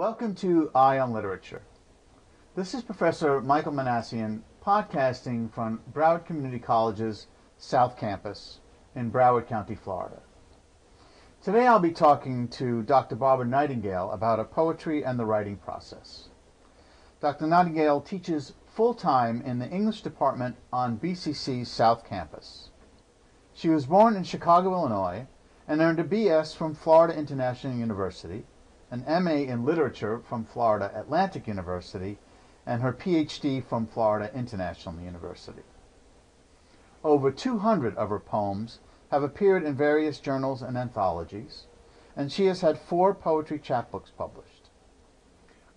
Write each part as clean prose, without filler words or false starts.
Welcome to Eye on Literature. This is Professor Michael Minassian podcasting from Broward Community College's South Campus in Broward County, Florida. Today I'll be talking to Dr. Barbra Nightingale about her poetry and the writing process. Dr. Nightingale teaches full-time in the English department on BCC's South Campus. She was born in Chicago, Illinois, and earned a B.S. from Florida International University, an M.A. in Literature from Florida Atlantic University, and her Ph.D. from Florida International University. Over 200 of her poems have appeared in various journals and anthologies, and she has had 4 poetry chapbooks published.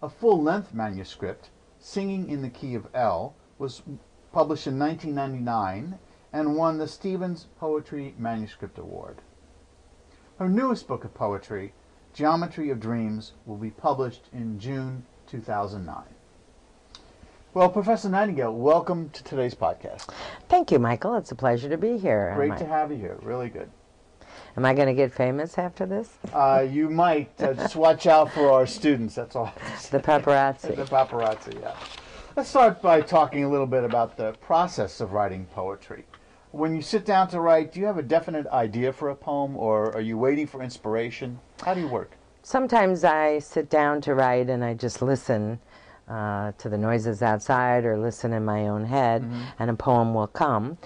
A full-length manuscript, Singing in the Key of L, was published in 1999 and won the Stevens Poetry Manuscript Award. Her newest book of poetry, Geometry of Dreams, will be published in June 2009. Well, Professor Nightingale, welcome to today's podcast. Thank you, Michael. It's a pleasure to be here. Great to have you here. Really good. Am I going to get famous after this? You might. Just watch out for our students, that's all. The paparazzi. The paparazzi, yeah. Let's start by talking a little bit about the process of writing poetry. When you sit down to write, do you have a definite idea for a poem, or are you waiting for inspiration? How do you work? Sometimes I sit down to write and I just listen to the noises outside or listen in my own head, and a poem will come.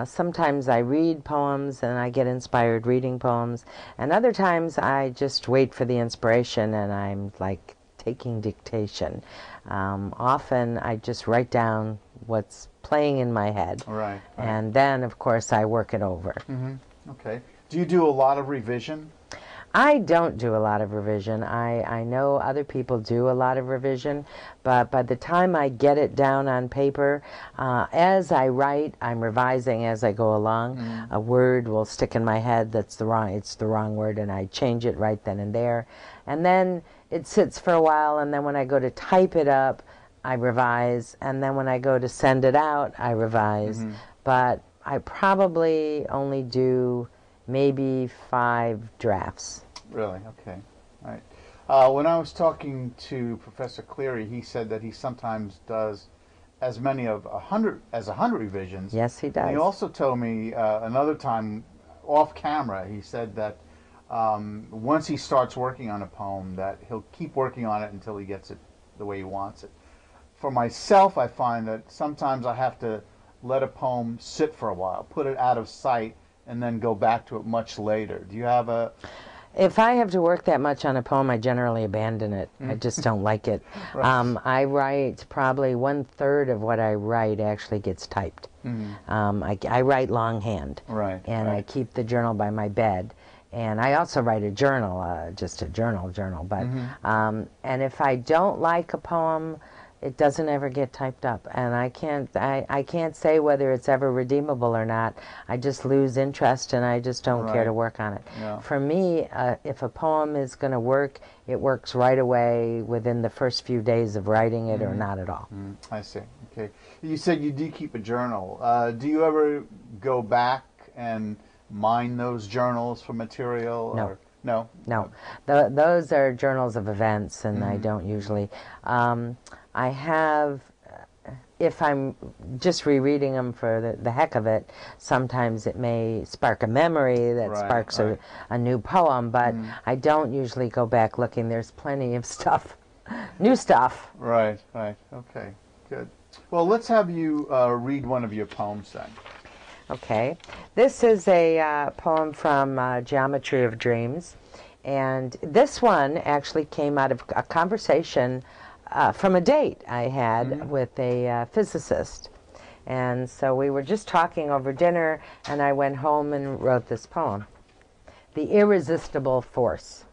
Sometimes I read poems and I get inspired reading poems, and other times I just wait for the inspiration and I'm like taking dictation. Often I just write down what's playing in my head, right. And then of course I work it over. Okay. Do you do a lot of revision? I don't do a lot of revision. I know other people do a lot of revision, but by the time I get it down on paper, as I write, I'm revising as I go along. A word will stick in my head it's the wrong word, and I change it right then and there. And then it sits for a while, and then when I go to type it up, I revise, and then when I go to send it out, I revise. But I probably only do maybe 5 drafts. Really? Okay. All right. When I was talking to Professor Cleary, he said that he sometimes does as many of 100 revisions. Yes, he does. And he also told me another time, off camera, he said that once he starts working on a poem, that he'll keep working on it until he gets it the way he wants it. For myself, I find that sometimes I have to let a poem sit for a while, put it out of sight, and then go back to it much later. Do you have a... If I have to work that much on a poem, I generally abandon it. I just don't like it. Right. I write probably 1/3 of what I write actually gets typed. I write longhand, right, and I keep the journal by my bed. And I also write a journal, just a journal. But and if I don't like a poem, it doesn't ever get typed up, and I can't say whether it's ever redeemable or not. I just lose interest, and I just don't care to work on it. Yeah. For me, if a poem is going to work, it works right away within the first few days of writing it, or not at all. I see. Okay. You said you do keep a journal. Do you ever go back and mine those journals for material? No. Or? No? Those are journals of events, and I don't usually. I have, if I'm just rereading them for the heck of it, sometimes it may spark a memory that sparks a new poem, but I don't usually go back looking. There's plenty of stuff, new stuff. Right. Okay, good. Well, let's have you read one of your poems then. Okay. This is a poem from Geometry of Dreams, and this one actually came out of a conversation from a date I had with a physicist. And so we were just talking over dinner, and I went home and wrote this poem. The Irresistible Force.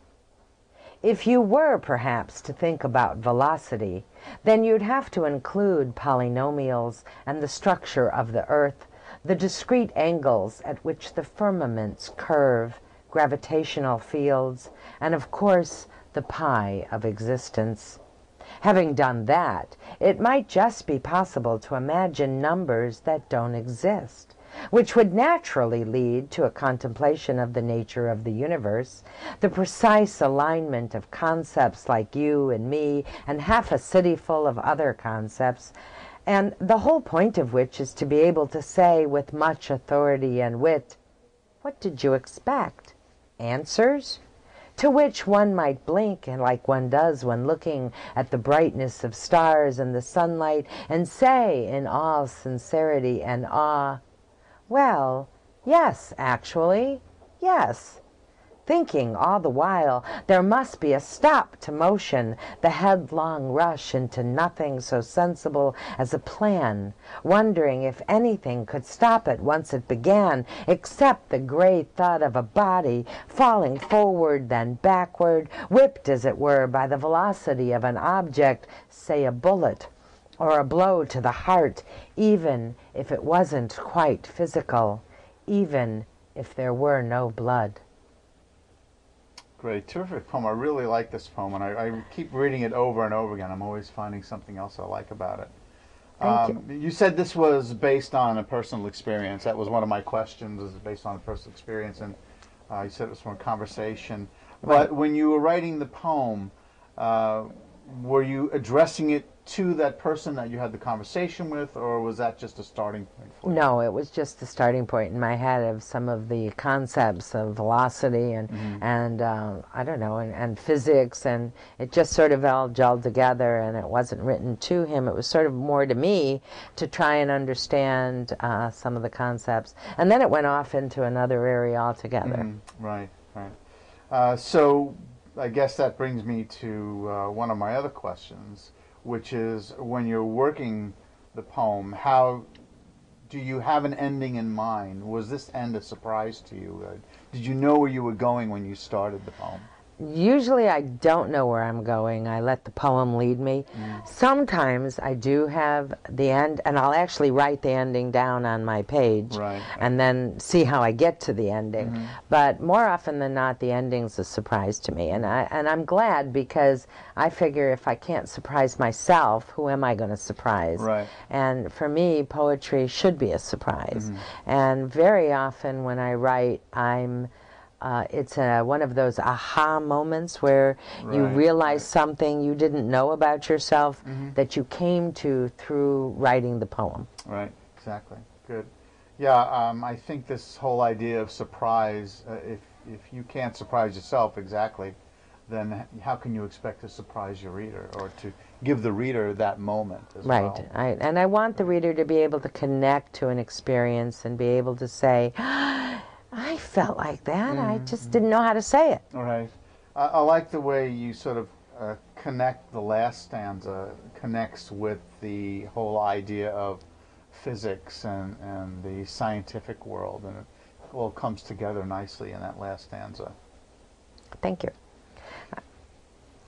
If you were, perhaps, to think about velocity, then you'd have to include polynomials and the structure of the Earth, the discrete angles at which the firmaments curve, gravitational fields, and of course, the pi of existence. Having done that, it might just be possible to imagine numbers that don't exist, which would naturally lead to a contemplation of the nature of the universe, the precise alignment of concepts like you and me and half a city full of other concepts, and the whole point of which is to be able to say with much authority and wit, "What did you expect? Answers?" To which one might blink, and like one does when looking at the brightness of stars and the sunlight, and say in all sincerity and awe, "Well, yes, actually, yes," thinking all the while there must be a stop to motion, the headlong rush into nothing so sensible as a plan, wondering if anything could stop it once it began, except the gray thud of a body falling forward then backward, whipped as it were by the velocity of an object, say a bullet, or a blow to the heart, even if it wasn't quite physical, even if there were no blood. Great, terrific poem. I really like this poem, and I keep reading it over and over again. I'm always finding something else I like about it. Thank you. You said this was based on a personal experience. That was one of my questions, is it based on a personal experience? And you said it was from a conversation. Right. But when you were writing the poem, were you addressing it to that person that you had the conversation with, or was that just a starting point for you? No, it was just the starting point in my head of some of the concepts of velocity and I don't know, and physics, and it just sort of all gelled together, and it wasn't written to him. It was sort of more to me to try and understand some of the concepts, and then it went off into another area altogether. Right, right. So I guess that brings me to one of my other questions, which is, when you're working the poem, how do you have an ending in mind? Was this end a surprise to you? Did you know where you were going when you started the poem? Usually I don't know where I'm going. I let the poem lead me. Sometimes I do have the end, and I'll actually write the ending down on my page, Right. and then see how I get to the ending. But more often than not, the ending's a surprise to me, and I'm glad, because I figure if I can't surprise myself, who am I going to surprise? Right. And for me, poetry should be a surprise. And very often when I write, it's one of those aha moments where you Right, realize something you didn't know about yourself that you came to through writing the poem. Right, exactly. Good. Yeah, I think this whole idea of surprise, if you can't surprise yourself exactly, then how can you expect to surprise your reader, or to give the reader that moment as well? Right. And I want the reader to be able to connect to an experience and be able to say, I felt like that. I just didn't know how to say it. All right. I like the way you sort of connect the last stanza, connects with the whole idea of physics and the scientific world, and it all comes together nicely in that last stanza. Thank you.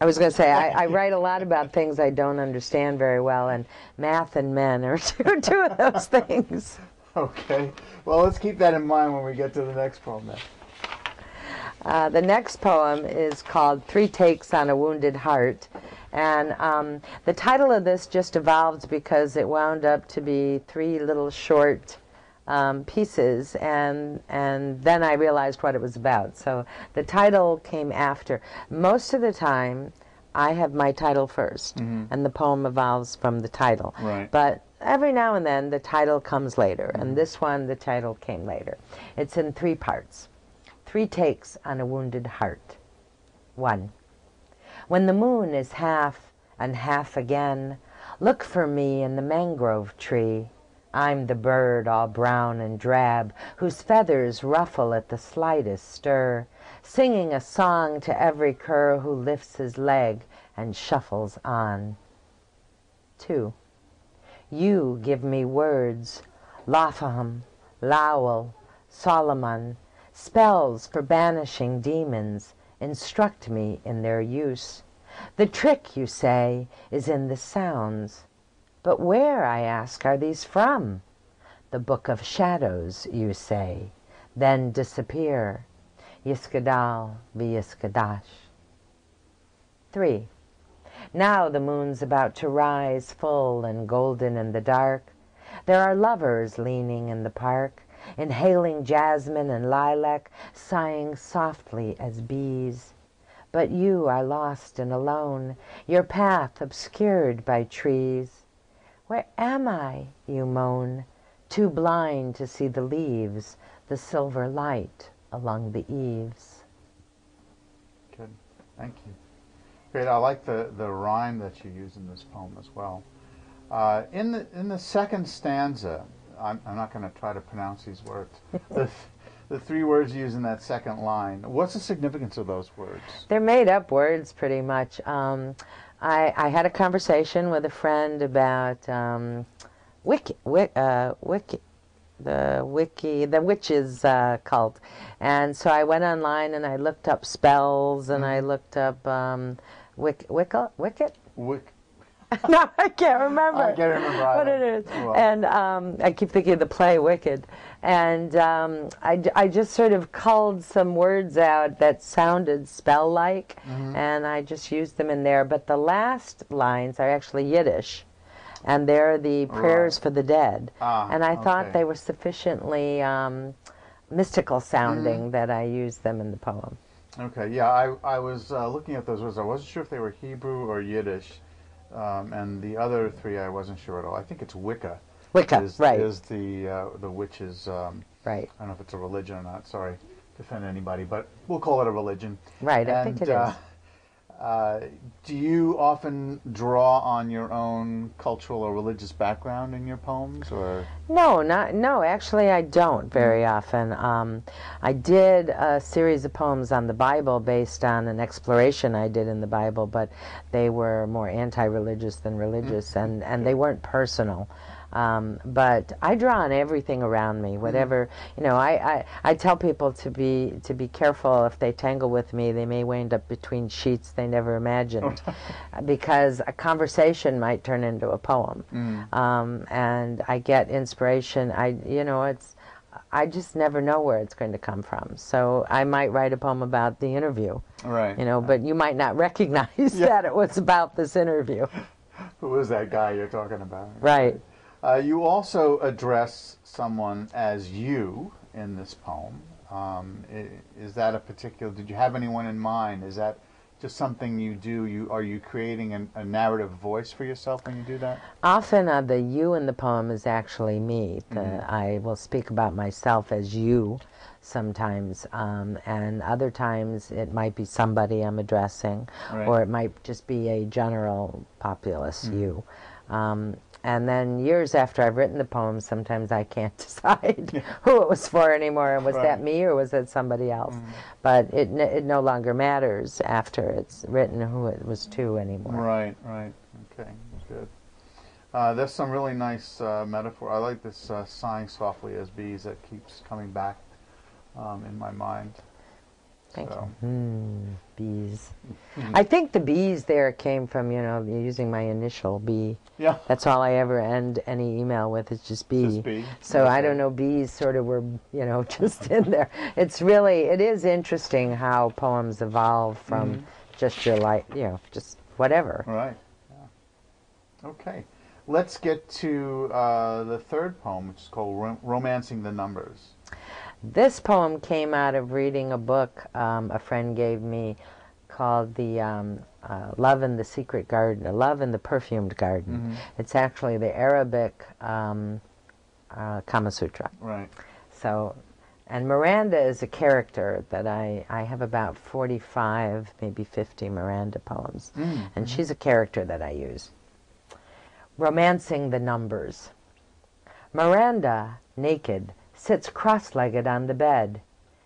I was going to say, I write a lot about things I don't understand very well, and math and men are two of those things. Okay. Well, let's keep that in mind when we get to the next poem then. The next poem is called 3 Takes on a Wounded Heart. And the title of this just evolved because it wound up to be 3 little short pieces, and then I realized what it was about. So the title came after. Most of the time, I have my title first, and the poem evolves from the title. Right. But every now and then, the title comes later, and this one, the title came later. It's in 3 parts. 3 Takes on a Wounded Heart. 1. When the moon is half and half again, look for me in the mangrove tree. I'm the bird all brown and drab, whose feathers ruffle at the slightest stir, singing a song to every cur who lifts his leg and shuffles on. 2. You give me words, Lapham, Lowell, Solomon, spells for banishing demons, instruct me in their use. The trick, you say, is in the sounds. But where, I ask, are these from? The Book of Shadows, you say, then disappear. Yiskadal v'yiskadash. 3. Now the moon's about to rise, full and golden in the dark. There are lovers leaning in the park, inhaling jasmine and lilac, sighing softly as bees. But you are lost and alone, your path obscured by trees. Where am I, you moan, too blind to see the leaves, the silver light along the eaves. Good. Thank you. Great. I like the rhyme that you use in this poem as well. In the second stanza, I'm not going to try to pronounce these words. The three words used in that second line. What's the significance of those words? They're made up words, pretty much. I had a conversation with a friend about the witches cult, and so I went online and I looked up spells and I looked up Wicket. No, I can't remember. I can't remember what it is. Well. And I keep thinking of the play Wicked. And I just sort of culled some words out that sounded spell-like, and I just used them in there. But the last lines are actually Yiddish, and they're the prayers for the dead. And I thought they were sufficiently mystical sounding that I used them in the poem. Okay, yeah, I was looking at those words. I wasn't sure if they were Hebrew or Yiddish. And the other three I wasn't sure at all. I think it's Wicca. Wicca, right. Is the witches, right. I don't know if it's a religion or not, sorry to offend anybody, but we'll call it a religion. Right, I think it is. Do you often draw on your own cultural or religious background in your poems, or? No, actually I don't very often. I did a series of poems on the Bible based on an exploration I did in the Bible, but they were more anti-religious than religious, and they weren't personal. But I draw on everything around me, whatever, I tell people to be careful. If they tangle with me, they may wind up between sheets they never imagined, because a conversation might turn into a poem. And I get inspiration. I just never know where it's going to come from. So I might write a poem about the interview, right? But you might not recognize that it was about this interview. Who is that guy you're talking about? Right. You also address someone as you in this poem. Is that a particular? Did you have anyone in mind? Is that just something you do? Are you creating a narrative voice for yourself when you do that? Often the you in the poem is actually me. I will speak about myself as you sometimes, and other times it might be somebody I'm addressing, or it might just be a general populace you. And then years after I've written the poem, sometimes I can't decide who it was for anymore. Was that me or was that somebody else? But it no longer matters after it's written who it was to anymore. Right. Okay, good. There's some really nice metaphor. I like this sighing softly as bees that keeps coming back in my mind. Thank you. Bees. I think the bees there came from, using my initial B. Yeah. That's all I ever end any email with is just B. Just B. So I don't know, bees sort of were, just in there. It is interesting how poems evolve from just your life, just whatever. Right. Yeah. Okay. Let's get to the third poem, which is called Romancing the Numbers. This poem came out of reading a book a friend gave me called the Love in the Secret Garden, Love in the Perfumed Garden. It's actually the Arabic Kama Sutra. Right. So, and Miranda is a character that I have about 45, maybe 50 Miranda poems. And she's a character that I use. Romancing the Numbers. Miranda, naked, sits cross-legged on the bed.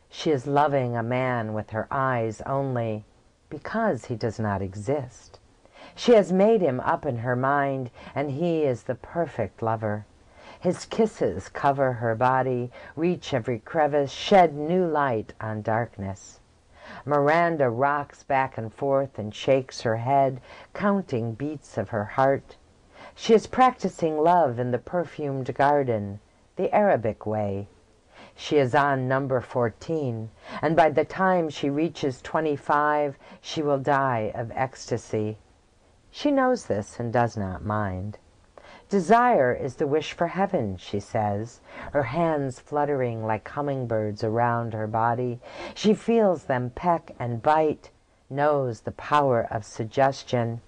She is loving a man with her eyes only, because he does not exist. She has made him up in her mind, and he is the perfect lover. His kisses cover her body, reach every crevice, shed new light on darkness. Miranda rocks back and forth and shakes her head, counting beats of her heart. She is practicing love in the perfumed garden, the Arabic way. She is on number 14, and by the time she reaches 25, she will die of ecstasy. She knows this and does not mind. Desire is the wish for heaven, she says, her hands fluttering like hummingbirds around her body. She feels them peck and bite, knows the power of suggestion.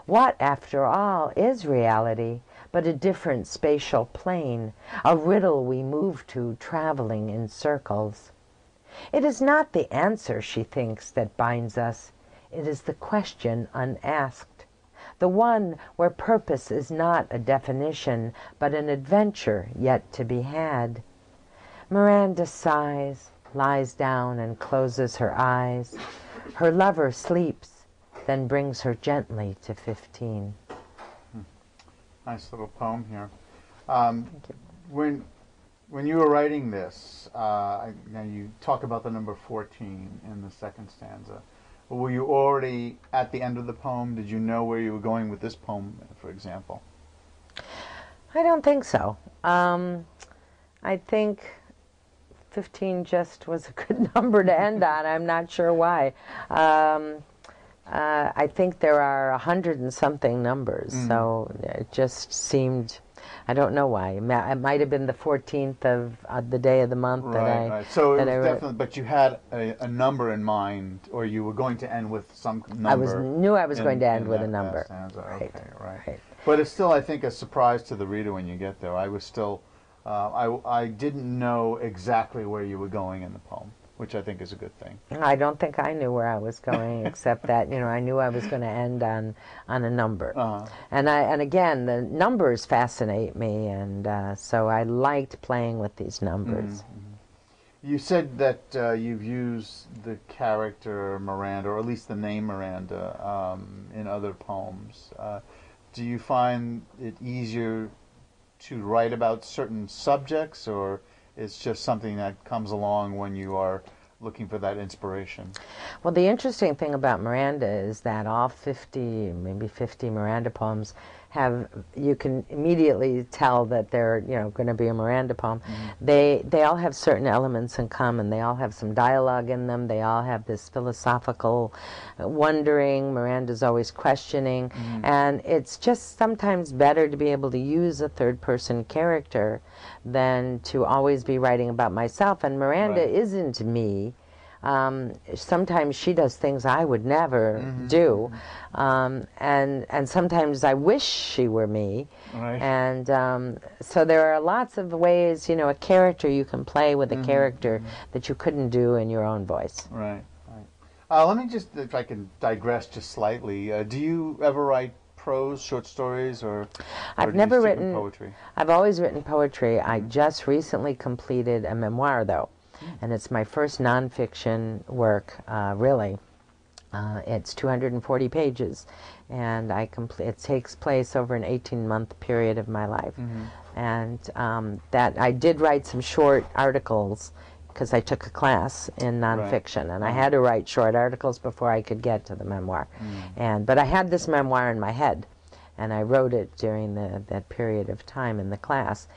What, after all, is reality but a different spatial plane, a riddle we move to, traveling in circles? It is not the answer, she thinks, that binds us. It is the question unasked, the one where purpose is not a definition, but an adventure yet to be had. Miranda sighs, lies down and closes her eyes. Her lover sleeps, then brings her gently to 15. Nice little poem here. Thank you. When you were writing this, now you talk about the number 14 in the second stanza. Were you already at the end of the poem? Did you know where you were going with this poem, for example? I don't think so. I think 15 just was a good number to end on. I'm not sure why. I think there are 100 and something numbers, so it just seemed, I don't know why. It might have been the 14th of the day of the month that I Right. So it was I definitely, but you had a number in mind, or you were going to end with some number. knew I was going to end with a number. Right. Okay, right. But it's still, I think, a surprise to the reader when you get there. I was still, I didn't know exactly where you were going in the poem, which I think is a good thing. I don't think I knew where I was going, except that I knew I was going to end on a number. And again, the numbers fascinate me, and so I liked playing with these numbers. You said that you've used the character Miranda, or at least the name Miranda, in other poems. Do you find it easier to write about certain subjects, or it's just something that comes along when you are looking for that inspiration? Well, the interesting thing about Miranda is that all 50, maybe 50 Miranda poems you can immediately tell that they're, going to be a Miranda poem. They all have certain elements in common. They all have some dialogue in them. They all have this philosophical wondering. Miranda's always questioning. And it's just sometimes better to be able to use a third-person character than to always be writing about myself. And Miranda isn't me. Sometimes she does things I would never do, and sometimes I wish she were me. And so there are lots of ways, a character you can play with a character that you couldn't do in your own voice. Right. Let me just, if I can digress just slightly, do you ever write prose, short stories, or I've never written poetry? I've always written poetry. I just recently completed a memoir, though. And it's my first nonfiction work, really. It's 240 pages, and it takes place over an 18-month period of my life. And that I did write some short articles because I took a class in nonfiction, and I had to write short articles before I could get to the memoir. But I had this memoir in my head, and I wrote it during that period of time in the class.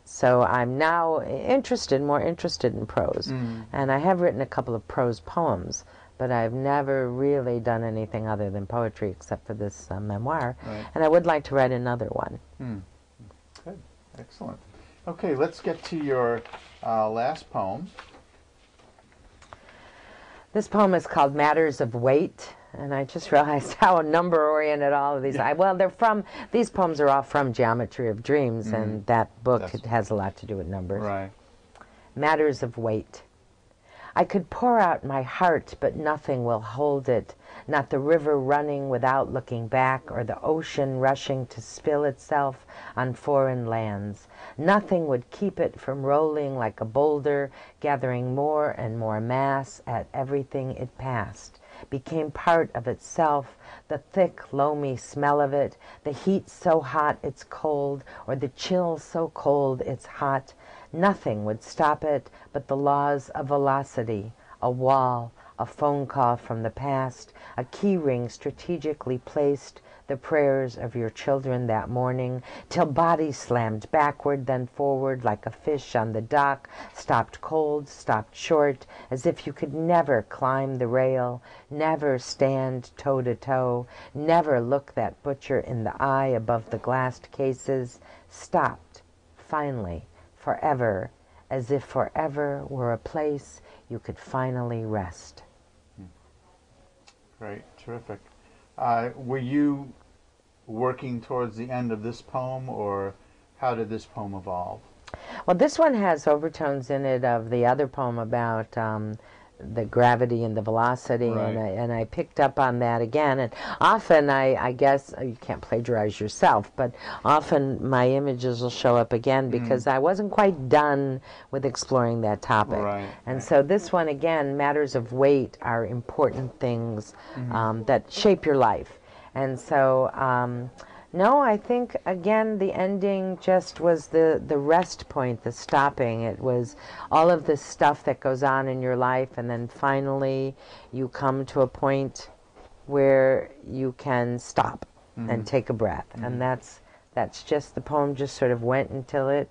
So I'm now more interested in prose. And I have written a couple of prose poems, but I've never really done anything other than poetry except for this memoir. And I would like to write another one. Good. Excellent. Okay, let's get to your last poem. This poem is called Matters of Weight. And I just realized how number-oriented all of these are. Well, these poems are all from Geometry of Dreams, and that book has a lot to do with numbers. Matters of Weight. I could pour out my heart, but nothing will hold it, not the river running without looking back, or the ocean rushing to spill itself on foreign lands. Nothing would keep it from rolling like a boulder, gathering more and more mass at everything it passed. Became part of itself, the thick, loamy smell of it, the heat so hot it's cold, or the chill so cold it's hot. Nothing would stop it but the laws of velocity, a wall, a phone call from the past, a key ring strategically placed, the prayers of your children that morning, till bodies slammed backward, then forward like a fish on the dock, stopped cold, stopped short, as if you could never climb the rail, never stand toe to toe, never look that butcher in the eye above the glassed cases, stopped, finally, forever, as if forever were a place you could finally rest. Great, terrific. Were you working towards the end of this poem, or how did this poem evolve? Well, this one has overtones in it of the other poem about the gravity and the velocity, Right. and I picked up on that again. And often, I guess, you can't plagiarize yourself, but often my images will show up again because I wasn't quite done with exploring that topic. Right. And so this one, again, matters of weight are important things that shape your life. And so, no, I think, again, the ending just was the rest point, the stopping. It was all of this stuff that goes on in your life, and then finally you come to a point where you can stop and take a breath. And that's just, the poem just sort of went until it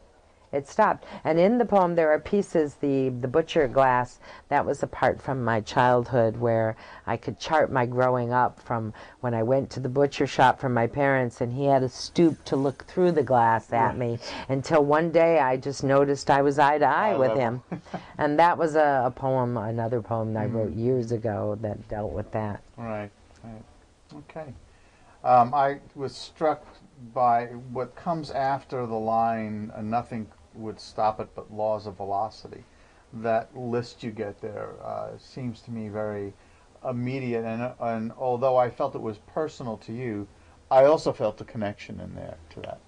stopped. And in the poem there are pieces, the butcher glass, that was a part from my childhood where I could chart my growing up from when I went to the butcher shop for my parents, and he had to stoop to look through the glass at me, until one day I just noticed I was eye to eye with him. And that was a poem, another poem that I wrote years ago that dealt with that. Right, right. Okay. I was struck by what comes after the line, nothing would stop it but laws of velocity. That list you get there seems to me very immediate, and although I felt it was personal to you, I also felt the connection in there to that.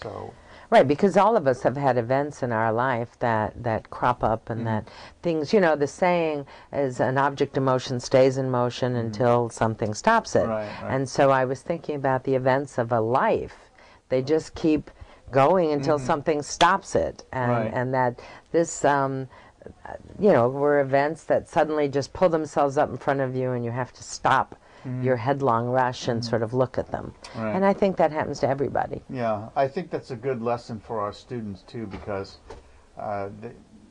So. Right, because all of us have had events in our life that crop up, and that things, the saying is an object in motion stays in motion until something stops it. Right, right. And so I was thinking about the events of a life. They just keep going until something stops it. And that this, were events that suddenly just pull themselves up in front of you, and you have to stop your headlong rush and sort of look at them. Right. And I think that happens to everybody. Yeah, I think that's a good lesson for our students too, because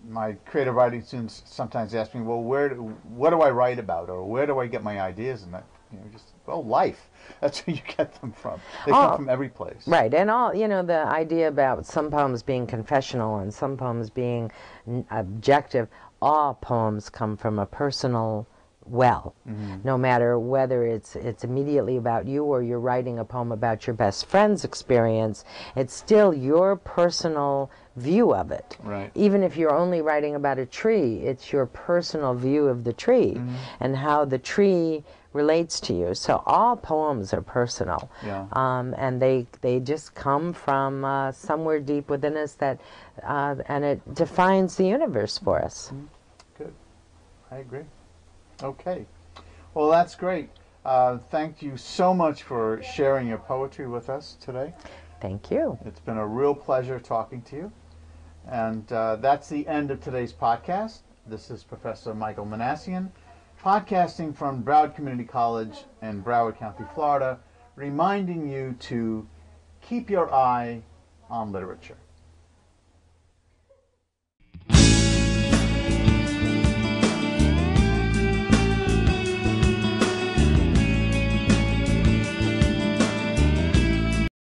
my creative writing students sometimes ask me, well, what do I write about, or where do I get my ideas? And that, life. That's where you get them from. They come from every place. Right, and all, the idea about some poems being confessional and some poems being objective, all poems come from a personal well, no matter whether it's immediately about you or you're writing a poem about your best friend's experience. It's still your personal view of it. Right. Even if you're only writing about a tree, it's your personal view of the tree and how the tree relates to you. So all poems are personal, and they just come from somewhere deep within us, that and it defines the universe for us. Good, I agree. Okay, well, that's great. Thank you so much for sharing your poetry with us today. Thank you. It's been a real pleasure talking to you. And that's the end of today's podcast. This is Professor Michael Minassian, podcasting from Broward Community College in Broward County, Florida, reminding you to keep your eye on literature.